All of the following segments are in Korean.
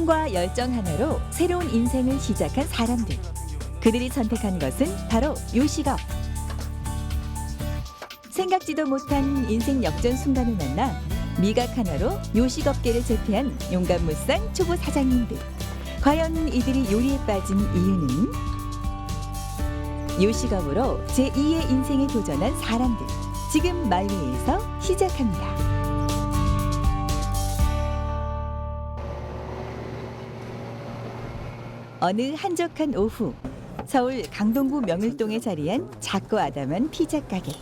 꿈과 열정 하나로 새로운 인생을 시작한 사람들. 그들이 선택한 것은 바로 요식업. 생각지도 못한 인생 역전 순간을 만나 미각 하나로 요식업계를 제패한 용감무쌍 초보 사장님들. 과연 이들이 요리에 빠진 이유는? 요식업으로 제2의 인생에 도전한 사람들. 지금 마이웨이에서 시작합니다. 어느 한적한 오후, 서울 강동구 명일동에 자리한 작고 아담한 피자 가게.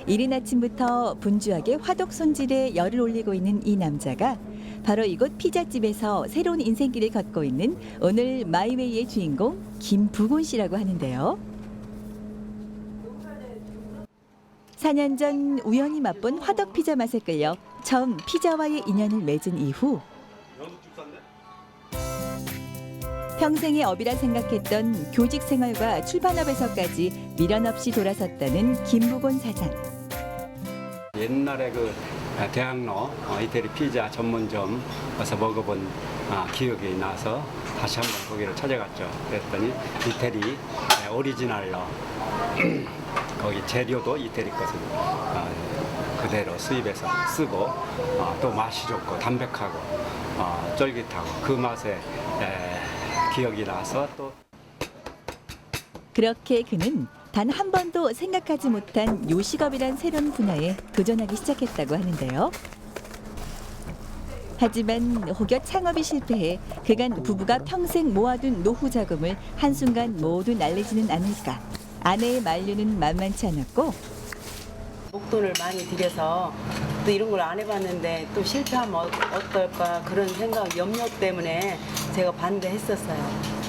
이른 아침부터 분주하게 화덕 손질에 열을 올리고 있는 이 남자가 바로 이곳 피자집에서 새로운 인생길을 걷고 있는 오늘 마이웨이의 주인공 김부곤 씨라고 하는데요. 4년 전 우연히 맛본 화덕 피자 맛에 끌려 처음 피자와의 인연을 맺은 이후 평생의 업이라 생각했던 교직 생활과 출판업에서까지 미련 없이 돌아섰다는 김부곤 사장. 옛날에 그 대학로 이태리 피자 전문점 가서 먹어본 기억이 나서 다시 한번 거기를 찾아갔죠. 그랬더니 이태리 오리지널로 거기 재료도 이태리 것을 그대로 수입해서 쓰고 또 맛이 좋고 담백하고 쫄깃하고 그 맛에 기억이 나서 또 그렇게 그는 단 한 번도 생각하지 못한 요식업이란 새로운 분야에 도전하기 시작했다고 하는데요. 하지만 혹여 창업이 실패해 그간 부부가 평생 모아둔 노후 자금을 한순간 모두 날리지는 않을까. 아내의 만류는 만만치 않았고 목돈을 많이 들여서 또 이런 걸 안 해봤는데 또 실패하면 어떨까 그런 생각, 염려 때문에 제가 반대했었어요.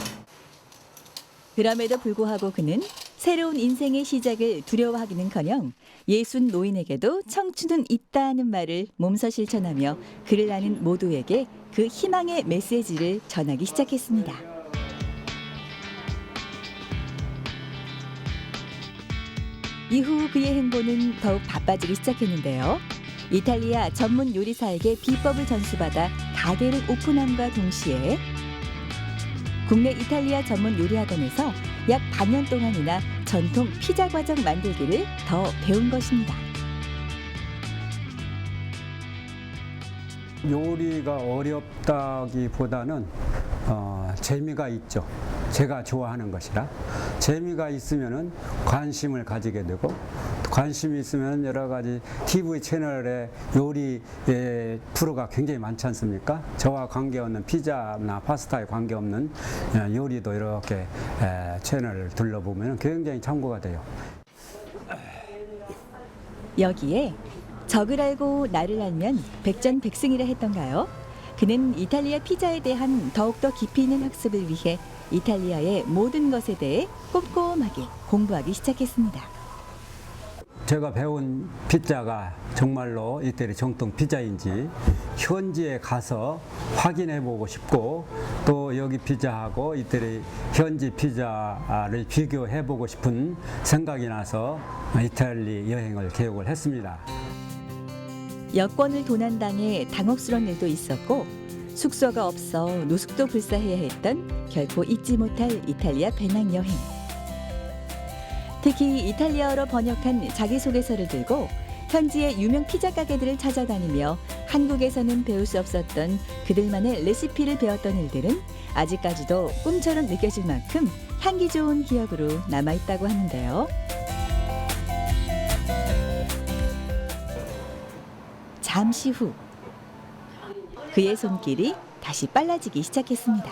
그럼에도 불구하고 그는 새로운 인생의 시작을 두려워하기는커녕 60 노인에게도 청춘은 있다는 말을 몸소 실천하며 그를 아는 모두에게 그 희망의 메시지를 전하기 시작했습니다. 이후 그의 행보는 더욱 바빠지기 시작했는데요. 이탈리아 전문 요리사에게 비법을 전수받아 가게를 오픈함과 동시에 국내 이탈리아 전문 요리학원에서 약 반년 동안이나 전통 피자 과정 만들기를 더 배운 것입니다. 요리가 어렵다기보다는 재미가 있죠. 제가 좋아하는 것이라 재미가 있으면은 관심을 가지게 되고 관심이 있으면 여러 가지 TV 채널에 요리 프로가 굉장히 많지 않습니까? 저와 관계없는 피자나 파스타에 관계없는 요리도 이렇게 채널을 둘러보면 굉장히 참고가 돼요. 여기에 적을 알고 나를 알면 백전백승이라 했던가요? 그는 이탈리아 피자에 대한 더욱더 깊이 있는 학습을 위해 이탈리아의 모든 것에 대해 꼼꼼하게 공부하기 시작했습니다. 제가 배운 피자가 정말로 이태리 정통 피자인지 현지에 가서 확인해 보고 싶고 또 여기 피자하고 이태리 현지 피자를 비교해 보고 싶은 생각이 나서 이탈리 여행을 계획을 했습니다. 여권을 도난당해 당혹스러운 일도 있었고 숙소가 없어 노숙도 불사해야 했던 결코 잊지 못할 이탈리아 배낭여행. 특히 이탈리아어로 번역한 자기소개서를 들고 현지의 유명 피자 가게들을 찾아다니며 한국에서는 배울 수 없었던 그들만의 레시피를 배웠던 일들은 아직까지도 꿈처럼 느껴질 만큼 향기 좋은 기억으로 남아있다고 하는데요. 잠시 후 그의 손길이 다시 빨라지기 시작했습니다.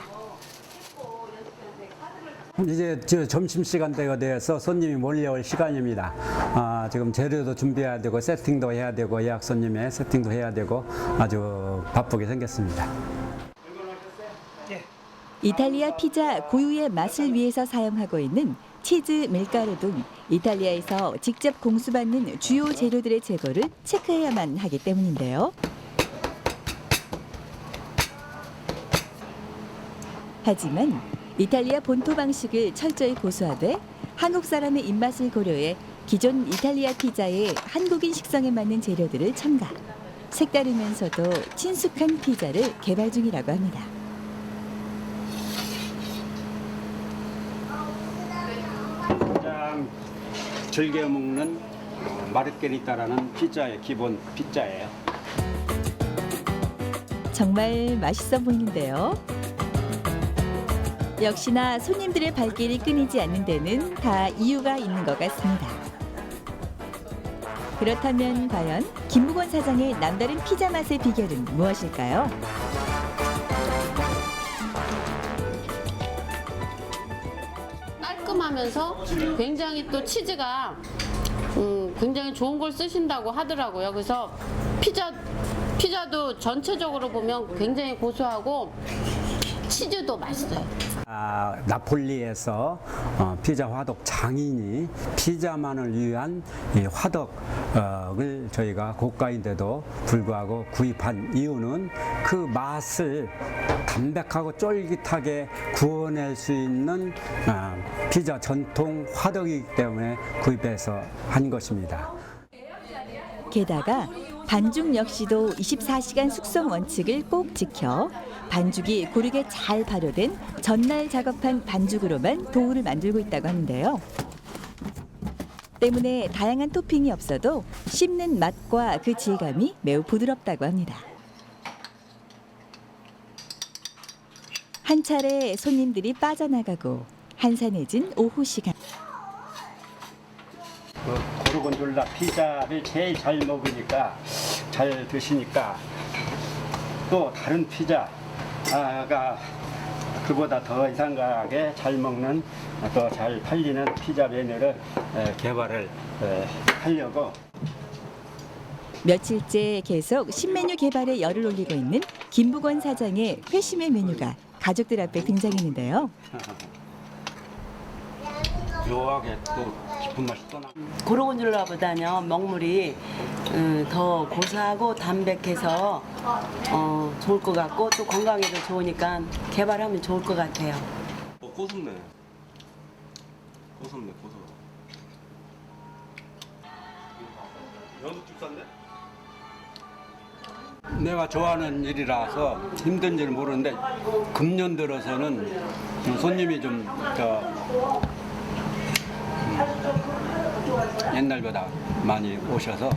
이제 점심시간대가 되어서 손님이 몰려올 시간입니다. 지금 재료도 준비해야 되고 세팅도 해야 되고 예약 손님의 세팅도 해야 되고 아주 바쁘게 생겼습니다. 이탈리아 피자 고유의 맛을 위해서 사용하고 있는 치즈, 밀가루 등 이탈리아에서 직접 공수받는 주요 재료들의 재고를 체크해야만 하기 때문인데요. 하지만 이탈리아 본토 방식을 철저히 고수하되 한국 사람의 입맛을 고려해 기존 이탈리아 피자의 한국인 식성에 맞는 재료들을 첨가. 색다르면서도 친숙한 피자를 개발 중이라고 합니다. 가장 즐겨 먹는 마르게리타라는 피자의 기본 피자예요. 정말 맛있어 보이는데요. 역시나 손님들의 발길이 끊이지 않는 데는 다 이유가 있는 것 같습니다. 그렇다면 과연 김무건 사장의 남다른 피자 맛의 비결은 무엇일까요? 깔끔하면서 굉장히 또 치즈가 굉장히 좋은 걸 쓰신다고 하더라고요. 그래서 피자도 전체적으로 보면 굉장히 고소하고 치즈도 맛있어요. 나폴리에서 피자 화덕 장인이 피자만을 위한 이 화덕을 저희가 고가인데도 불구하고 구입한 이유는 그 맛을 담백하고 쫄깃하게 구워낼 수 있는 피자 전통 화덕이기 때문에 구입해서 한 것입니다. 게다가 반죽 역시도 24시간 숙성 원칙을 꼭 지켜 반죽이 고르게 잘 발효된 전날 작업한 반죽으로만 도우를 만들고 있다고 하는데요. 때문에 다양한 토핑이 없어도 씹는 맛과 그 질감이 매우 부드럽다고 합니다. 한 차례 손님들이 빠져나가고 한산해진 오후 시간. 고르곤졸라 피자를 제일 잘 먹으니까, 잘 드시니까 또 다른 피자가 그보다 더 이상하게 잘 먹는, 또 잘 팔리는 피자 메뉴를 개발을 하려고. 며칠째 계속 신메뉴 개발에 열을 올리고 있는 김무건 사장의 회심의 메뉴가 가족들 앞에 등장했는데요. 묘하게 또 깊은 맛이 또 나. 고르곤졸라보다는 먹물이 더 고소하고 담백해서 좋을 것 같고 또 건강에도 좋으니까 개발하면 좋을 것 같아요. 고소네. 고소네, 고소. 연숙집 산데? 내가 좋아하는 일이라서 힘든지는 모르는데 금년 들어서는 손님이 좀 옛날보다 많이 오셔서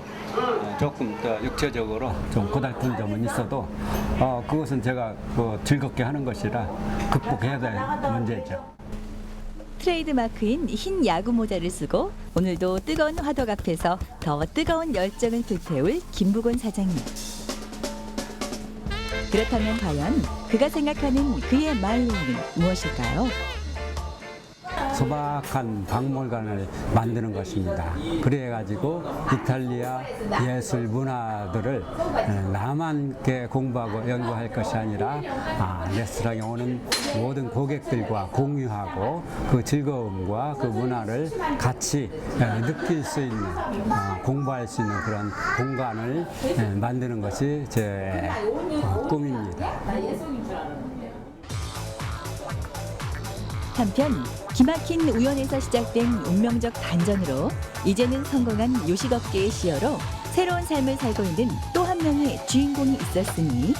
조금 더 육체적으로 좀 고달픈 점은 있어도 그것은 제가 즐겁게 하는 것이라 극복해야 될 문제죠. 트레이드 마크인 흰 야구 모자를 쓰고 오늘도 뜨거운 화덕 앞에서 더 뜨거운 열정을 불태울 김무건 사장님. 그렇다면 과연 그가 생각하는 그의 마일리는 무엇일까요? 소박한 박물관을 만드는 것입니다. 그래가지고 이탈리아 예술 문화들을 나만 이렇게 공부하고 연구할 것이 아니라 레스토랑에 오는 모든 고객들과 공유하고 그 즐거움과 그 문화를 같이 느낄 수 있는, 공부할 수 있는 그런 공간을 만드는 것이 제 꿈입니다. 한편 기막힌 우연에서 시작된 운명적 반전으로 이제는 성공한 요식업계의 시어로 새로운 삶을 살고 있는 또 한 명의 주인공이 있었으니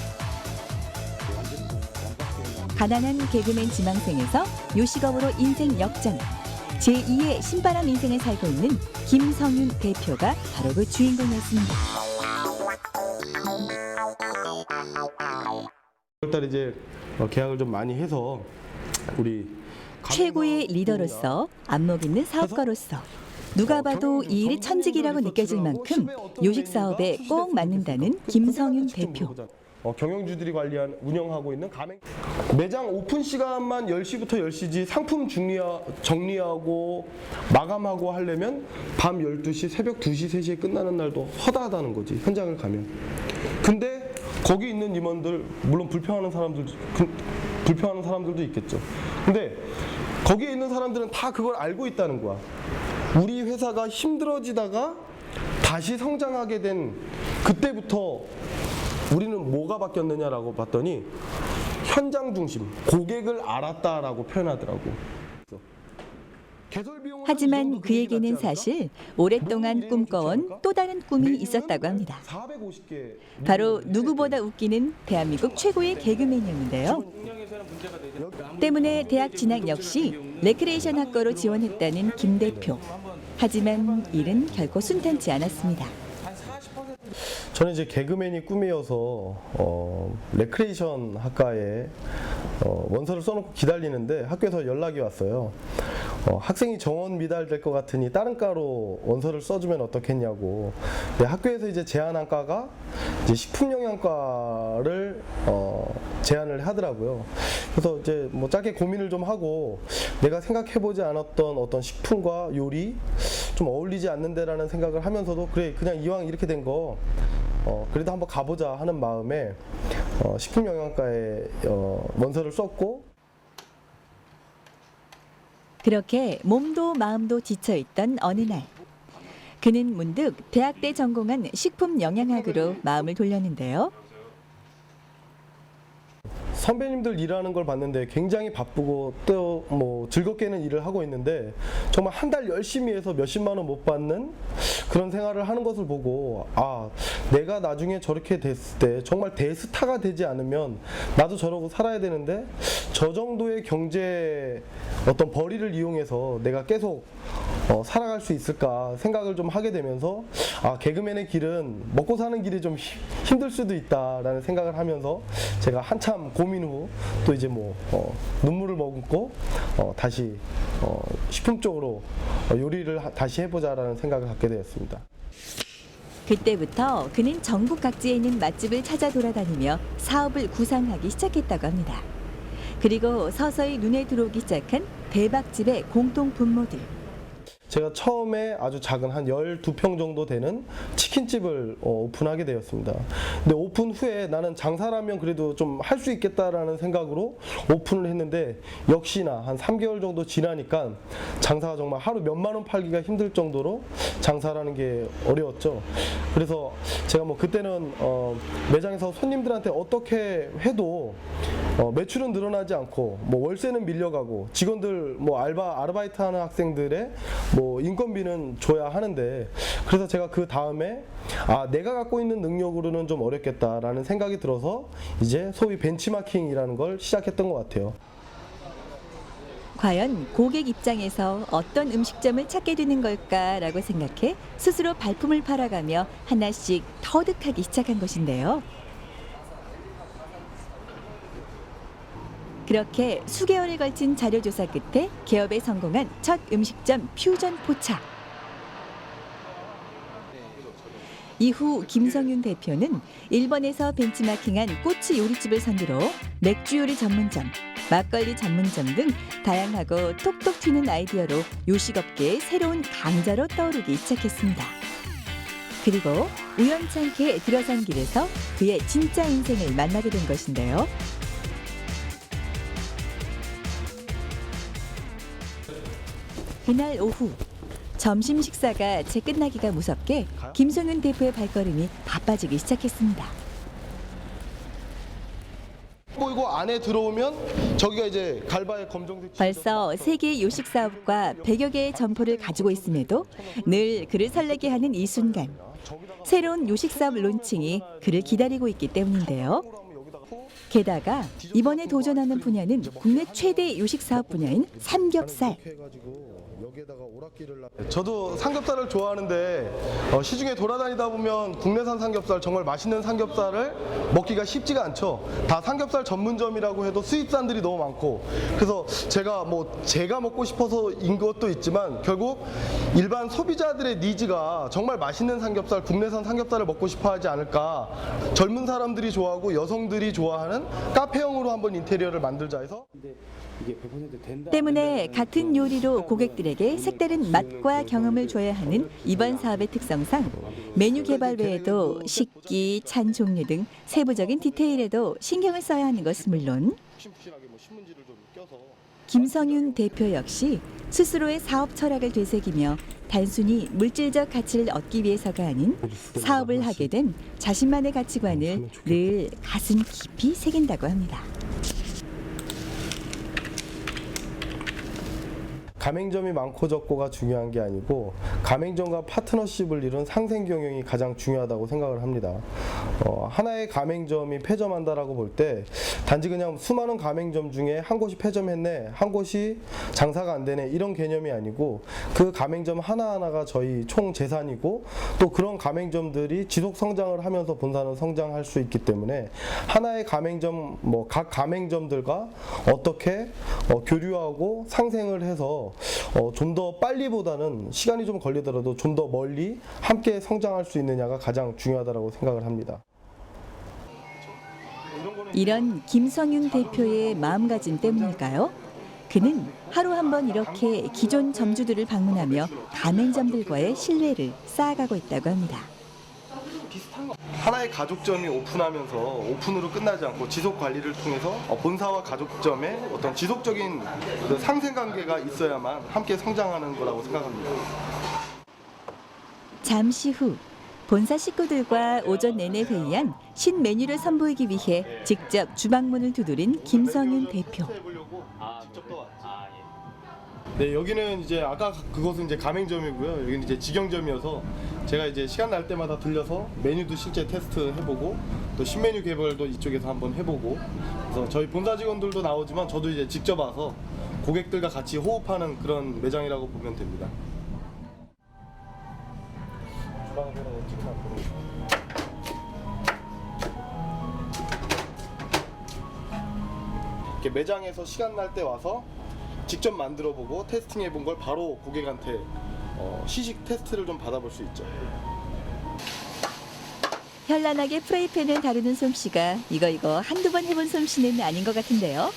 가난한 개그맨 지망생에서 요식업으로 인생 역전, 제2의 신바람 인생을 살고 있는 김성윤 대표가 바로 그 주인공이었습니다. 6월달에 이제 계약을 좀 많이 해서 우리 최고의 리더로서 안목 있는 사업가로서 누가 봐도 이 일이 천직이라고 느껴질 만큼 요식 사업에 꼭 맞는다는 김성윤 대표. 경영주들이 운영하고 있는 가맹 매장 오픈 시간만 10시부터 10시지 상품 정리하고 마감하고 하려면 밤 12시, 새벽 2시, 3시에 끝나는 날도 허다하다는 거지, 현장을 가면. 근데 거기 있는 임원들, 물론 불평하는 사람들도 있겠죠. 근데 거기에 있는 사람들은 다 그걸 알고 있다는 거야. 우리 회사가 힘들어지다가 다시 성장하게 된 그때부터 우리는 뭐가 바뀌었느냐라고 봤더니 현장 중심, 고객을 알았다라고 표현하더라고. 개설 비용은 한 이 하지만 정도 그에게는 금액이 낫지 사실 오랫동안 꿈꿔온 또 다른 꿈이 있었다고 합니다. 450개 바로 누구보다 웃기는 대한민국 최고의 개그맨이었는데요. 때문에 대학 진학 역시 레크레이션 학과로 지원했다는 김 대표. 하지만 일은 결코 순탄치 않았습니다. 저는 이제 개그맨이 꿈이어서 레크레이션 학과에 원서를 써놓고 기다리는데 학교에서 연락이 왔어요. 학생이 정원 미달될 것 같으니 다른 과로 원서를 써주면 어떻겠냐고. 근데 학교에서 이제 제안한 과가 이제 식품영양과를 제안을 하더라고요. 그래서 이제 뭐 짧게 고민을 좀 하고 내가 생각해보지 않았던 어떤 식품과 요리 좀 어울리지 않는데라는 생각을 하면서도 그래 그냥 이왕 이렇게 된 거 그래도 한번 가보자 하는 마음에 식품영양과에 원서를 썼고. 그렇게 몸도 마음도 지쳐있던 어느 날 그는 문득 대학 때 전공한 식품영양학으로 마음을 돌렸는데요. 선배님들 일하는 걸 봤는데 굉장히 바쁘고 또 뭐 즐겁게는 일을 하고 있는데 정말 한 달 열심히 해서 몇십만 원 못 받는 그런 생활을 하는 것을 보고 아 내가 나중에 저렇게 됐을 때 정말 대스타가 되지 않으면 나도 저러고 살아야 되는데 저 정도의 경제 어떤 벌이를 이용해서 내가 계속 살아갈 수 있을까 생각을 좀 하게 되면서 아 개그맨의 길은 먹고 사는 길이 좀 힘들 수도 있다라는 생각을 하면서 제가 한참 고민 후 또 이제 뭐 눈물을 머금고 다시 식품 쪽으로 요리를 다시 해보자라는 생각을 갖게 되었습니다. 그때부터 그는 전국 각지에 있는 맛집을 찾아 돌아다니며 사업을 구상하기 시작했다고 합니다. 그리고 서서히 눈에 들어오기 시작한 대박집의 공통 분모들. 제가 처음에 아주 작은 한 12평 정도 되는 치킨집을 오픈하게 되었습니다. 근데 오픈 후에 나는 장사라면 그래도 좀 할 수 있겠다라는 생각으로 오픈을 했는데 역시나 한 3개월 정도 지나니까 장사가 정말 하루 몇만 원 팔기가 힘들 정도로 장사라는 게 어려웠죠. 그래서 제가 뭐 그때는 매장에서 손님들한테 어떻게 해도 매출은 늘어나지 않고 뭐 월세는 밀려가고 직원들 뭐 아르바이트 하는 학생들의 뭐 인건비는 줘야 하는데 그래서 제가 그 다음에 아 내가 갖고 있는 능력으로는 좀 어렵겠다라는 생각이 들어서 이제 소위 벤치마킹이라는 걸 시작했던 것 같아요. 과연 고객 입장에서 어떤 음식점을 찾게 되는 걸까라고 생각해 스스로 발품을 팔아가며 하나씩 터득하기 시작한 것인데요. 그렇게 수개월에 걸친 자료조사 끝에 개업에 성공한 첫 음식점 퓨전 포차. 이후 김성윤 대표는 일본에서 벤치마킹한 꼬치 요리집을 선두로 맥주 요리 전문점, 막걸리 전문점 등 다양하고 톡톡 튀는 아이디어로 요식업계의 새로운 강자로 떠오르기 시작했습니다. 그리고 우연찮게 들어선 길에서 그의 진짜 인생을 만나게 된 것인데요. 그날 오후 점심 식사가 채 끝나기가 무섭게 김성윤 대표의 발걸음이 바빠지기 시작했습니다. 이거 안에 들어오면 저기가 이제 갈바의 검정색 벌써 3개의 요식 사업과 100여 개의 점포를 가지고 있음에도 늘 그를 설레게 하는 이 순간. 새로운 요식 사업 론칭이 그를 기다리고 있기 때문인데요. 게다가 이번에 도전하는 분야는 국내 최대 요식 사업 분야인 삼겹살. 저도 삼겹살을 좋아하는데 시중에 돌아다니다 보면 국내산 삼겹살 정말 맛있는 삼겹살을 먹기가 쉽지가 않죠. 다 삼겹살 전문점이라고 해도 수입산들이 너무 많고 그래서 제가 먹고 싶어서인 것도 있지만 결국 일반 소비자들의 니즈가 정말 맛있는 삼겹살, 국내산 삼겹살을 먹고 싶어 하지 않을까. 젊은 사람들이 좋아하고 여성들이 좋아하는 카페형으로 한번 인테리어를 만들자 해서 때문에 같은 요리로 고객들에게 색다른 맛과 경험을 줘야 하는 이번 사업의 특성상 메뉴 개발 외에도 식기, 찬 종류 등 세부적인 디테일에도 신경을 써야 하는 것은 물론 김성윤 대표 역시 스스로의 사업 철학을 되새기며 단순히 물질적 가치를 얻기 위해서가 아닌 사업을 하게 된 자신만의 가치관을 늘 가슴 깊이 새긴다고 합니다. 가맹점이 많고 적고가 중요한 게 아니고 가맹점과 파트너십을 이룬 상생 경영이 가장 중요하다고 생각을 합니다. 하나의 가맹점이 폐점한다라고 볼 때 단지 그냥 수많은 가맹점 중에 한 곳이 폐점했네, 한 곳이 장사가 안 되네 이런 개념이 아니고 그 가맹점 하나하나가 저희 총 재산이고 또 그런 가맹점들이 지속 성장을 하면서 본사는 성장할 수 있기 때문에 하나의 가맹점 각 가맹점들과 어떻게 교류하고 상생을 해서 좀 더 빨리보다는 시간이 좀 걸리더라도 좀 더 멀리 함께 성장할 수 있느냐가 가장 중요하다고 생각을 합니다. 이런 김성윤 대표의 마음가짐 때문일까요? 그는 하루 한 번 이렇게 기존 점주들을 방문하며 가맹점들과의 신뢰를 쌓아가고 있다고 합니다. 하나의 가족점이 오픈하면서 오픈으로 끝나지 않고 지속 관리를 통해서 본사와 가족점의 어떤 지속적인 그 상생 관계가 있어야만 함께 성장하는 거라고 생각합니다. 잠시 후 본사 식구들과 오전 내내 회의한 신메뉴를 선보이기 위해 직접 주방문을 두드린 김성윤 대표. 네, 여기는 이제 아까 그곳은 이제 가맹점이고요. 여기는 이제 직영점이어서 제가 이제 시간 날 때마다 들려서 메뉴도 실제 테스트 해보고 또 신메뉴 개발도 이쪽에서 한번 해보고 그래서 저희 본사 직원들도 나오지만 저도 이제 직접 와서 고객들과 같이 호흡하는 그런 매장이라고 보면 됩니다. 이렇게 매장에서 시간 날 때 와서 직접 만들어보고 테스팅해본 걸 바로 고객한테 시식 테스트를 좀 받아볼 수 있죠. 현란하게 프라이팬을 다루는 솜씨가 이거 한두 번 해본 솜씨는 아닌 것 같은데요.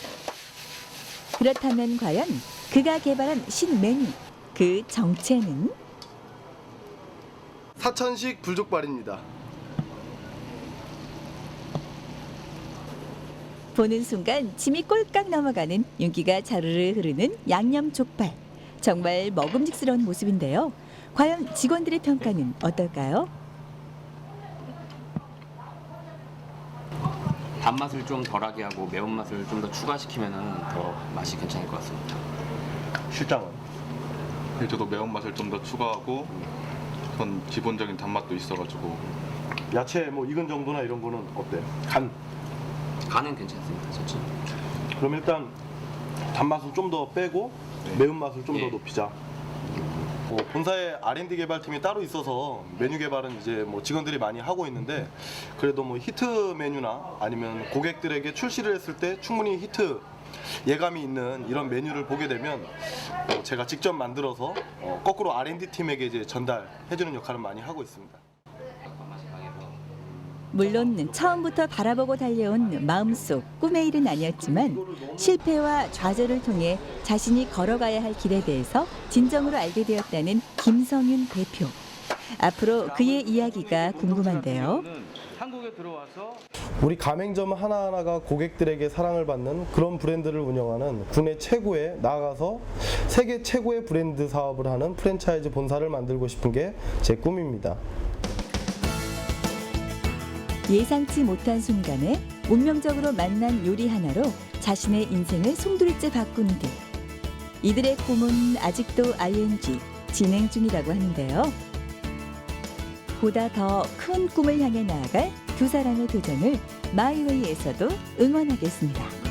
그렇다면 과연 그가 개발한 신메뉴, 그 정체는? 사천식 불족발입니다. 보는 순간 침이 꼴깍 넘어가는 윤기가 자르르 흐르는 양념 족발. 정말 먹음직스러운 모습인데요. 과연 직원들의 평가는 어떨까요? 단맛을 좀 덜하게 하고 매운맛을 좀 더 추가시키면 더 맛이 괜찮을 것 같습니다. 실장은? 저도 매운맛을 좀 더 추가하고 그런 기본적인 단맛도 있어가지고 야채 뭐 익은 정도나 이런 거는 어때요? 간은 괜찮습니다. 좋죠. 그럼 일단 단맛을 좀 더 빼고 매운맛을 좀 더 예. 높이자. 본사에 R&D 개발팀이 따로 있어서 메뉴 개발은 이제 뭐 직원들이 많이 하고 있는데 그래도 뭐 히트 메뉴나 아니면 고객들에게 출시를 했을 때 충분히 히트 예감이 있는 이런 메뉴를 보게 되면 제가 직접 만들어서 거꾸로 R&D 팀에게 이제 전달해주는 역할을 많이 하고 있습니다. 물론 처음부터 바라보고 달려온 마음속 꿈의 일은 아니었지만 실패와 좌절을 통해 자신이 걸어가야 할 길에 대해서 진정으로 알게 되었다는 김성윤 대표. 앞으로 그의 이야기가 궁금한데요. 우리 가맹점 하나하나가 고객들에게 사랑을 받는 그런 브랜드를 운영하는 국내 최고의, 나아가서 세계 최고의 브랜드 사업을 하는 프랜차이즈 본사를 만들고 싶은 게 제 꿈입니다. 예상치 못한 순간에 운명적으로 만난 요리 하나로 자신의 인생을 송두리째 바꾸는 듯. 이들의 꿈은 아직도 ing, 진행 중이라고 하는데요. 보다 더 큰 꿈을 향해 나아갈 두 사람의 도전을 마이웨이에서도 응원하겠습니다.